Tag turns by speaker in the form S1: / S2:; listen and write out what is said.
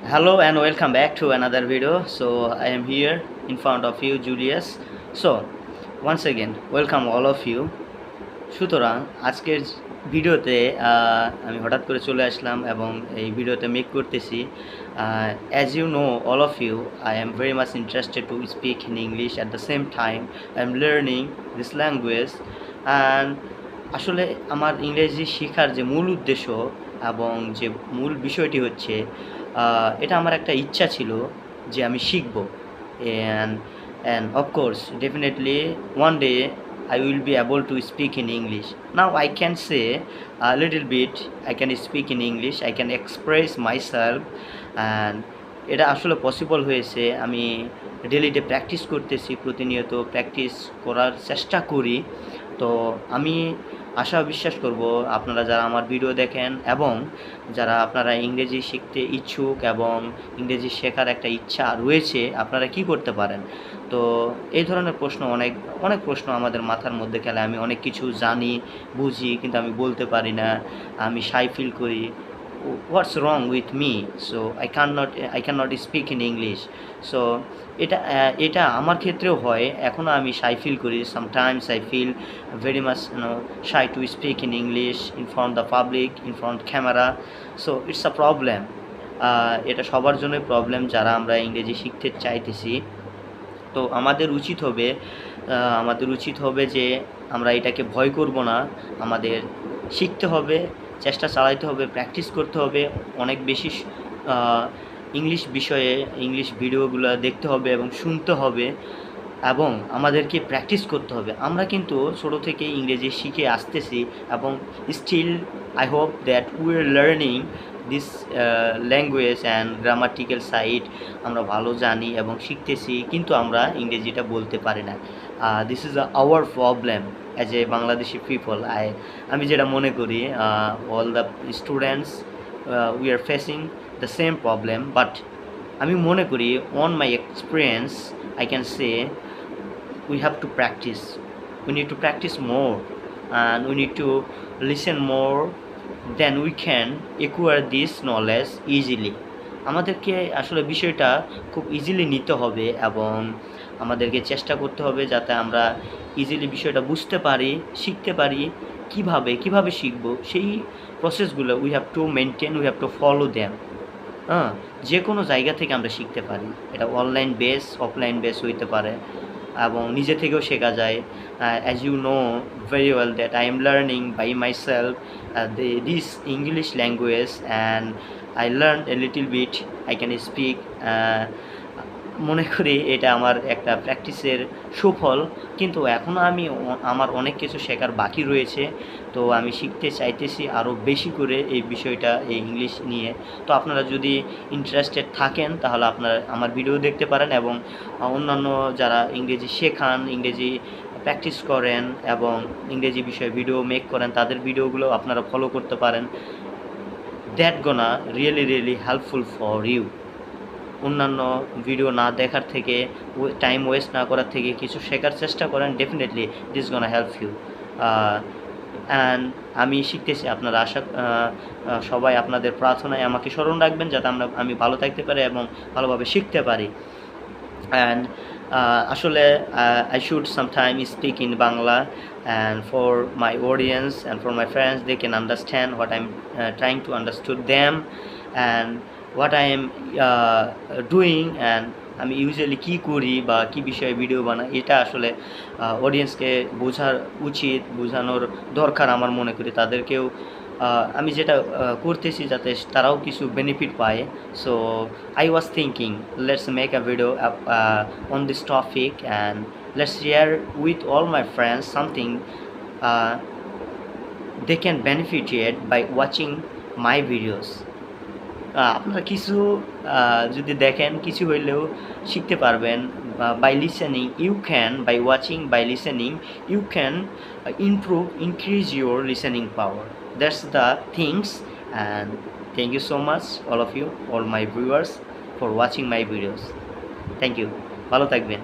S1: Hello and welcome back to another video. So I am here in front of you, Julius. So once again, welcome all of you. সুতরাং আজকের ভিডিওতে আমি হঠাৎ করে চলে আসলাম এবং এই ভিডিওতে মেক করতেছি। As you know all of you, I am very much interested to speak in English at the same time I am learning this language. And আসলে আমার ইংরেজি শেখার যে মূল উদ্দেশ্য এবং যে মূল বিষয়টি হচ্ছে, এটা আমার একটা ইচ্ছা ছিল যে আমি শিখব। And of course definitely one day I will be able to speak in English. Now I can say a little bit, I can speak in English, I can express myself, and এটা আসলে পসিবল হয়েছে। আমি ডেলিতে practice করতেছি, প্রতিনিয়ত practice করার চেষ্টা করি। তো আমি আশা বিশ্বাস করব আপনারা যারা আমার ভিডিও দেখেন এবং যারা আপনারা ইংরেজি শিখতে ইচ্ছুক এবং ইংরেজি শেখার একটা ইচ্ছা রয়েছে, আপনারা কি করতে পারেন। তো এই ধরনের প্রশ্ন অনেক প্রশ্ন আমাদের মাথার মধ্যে খেলে। আমি অনেক কিছু জানি, বুঝি, কিন্তু আমি বলতে পারি না, আমি শাই ফিল করি। What's wrong with me? So I can not speak in English. So এটা আমার ক্ষেত্রেও হয়। এখনও আমি শাই ফিল করি। Sometimes I feel very much shy to speak in English in front the public, in front camera. So it's a problem. এটা সবার জন্যই প্রবলেম যারা আমরা ইংরেজি শিখতে চাইতেছি। তো আমাদের উচিত হবে যে আমরা এটাকে ভয় করব না। আমাদের শিখতে হবে, চেষ্টা চালাইতে হবে, প্র্যাকটিস করতে হবে, অনেক বেশি ইংলিশ বিষয়ে ইংলিশ ভিডিওগুলো দেখতে হবে এবং শুনতে হবে এবং আমাদেরকে প্র্যাকটিস করতে হবে। আমরা কিন্তু ছোটো থেকে ইংরেজি শিখে আসতেছি এবং still I hope that we are learning this language and grammatical side আমরা ভালো জানি এবং শিখতেছি, কিন্তু আমরা ইংরেজিটা বলতে পারি না। This is our problem as a Bangladeshi people. আমি যেটা মনে করি, all the students we are facing the same problem, but আমি মনে করি on my experience I can say we have to practice. We need to practice more and we need to listen more, then we can acquire this knowledge easily. আমাদেরকে আসলে বিষয়টা খুব easily নিতে হবে এবং আমাদেরকে চেষ্টা করতে হবে যাতে আমরা ইজিলি বিষয়টা বুঝতে পারি, শিখতে পারি। কিভাবে শিখব সেই প্রসেসগুলো we have to maintain, we have to follow them. যে কোনো জায়গা থেকে আমরা শিখতে পারি। এটা অনলাইন বেস, অফলাইন বেস হইতে পারে এবং নিজে থেকেও শেখা যায়। As you know very well that I am learning by myself this English language and I learn a little bit, I can speak. মনে করি এটা আমার একটা প্র্যাকটিসের সুফল, কিন্তু এখনও আমার অনেক কিছু শেখার বাকি রয়েছে। তো আমি শিখতে চাইতেছি আরও বেশি করে এই বিষয়টা, এই ইংলিশ নিয়ে। তো আপনারা যদি ইন্টারেস্টেড থাকেন তাহলে আপনারা আমার ভিডিও দেখতে পারেন এবং অন্যান্য যারা ইংরেজি শেখান, ইংরেজি প্র্যাকটিস করেন এবং ইংরেজি বিষয়ে ভিডিও মেক করেন, তাদের ভিডিওগুলো আপনারা ফলো করতে পারেন। That gonna really helpful for you. অন্যান্য ভিডিও না দেখার থেকে, টাইম ওয়েস্ট না করার থেকে কিছু শেখার চেষ্টা করেন, definitely this gonna help you. And আমি শিখতেছি, আপনারা সবাই আপনাদের প্রার্থনায় আমাকে স্মরণ রাখবেন যাতে আমি ভালো থাকতে পারি এবং ভালোভাবে শিখতে পারি। অ্যান্ড আসলে I should sometimes speak in Bangla, and for my audience and for my friends, they can understand what I'm trying to understood them and what I am doing, and আমি ইউজুয়ালি কী করি বা কী বিষয়ে video বানাই, এটা আসলে অডিয়েন্সকে বোঝানোর দরকার আমার মনে করি। তাদেরকেও আমি যেটা করতেছি যাতে তারাও কিছু বেনিফিট পায়। So I was thinking let's make a video on this topic and let's share with all my friends something they can benefited by watching my videos. আপনারা কিছু যদি দেখেন, কিছু হইলেও শিখতে পারবেন। By listening you can, by watching, by listening you can increase your listening power. That's the things, and thank you so much all of you, all my viewers, for watching my videos. Thank you. ভালো থাকবেন।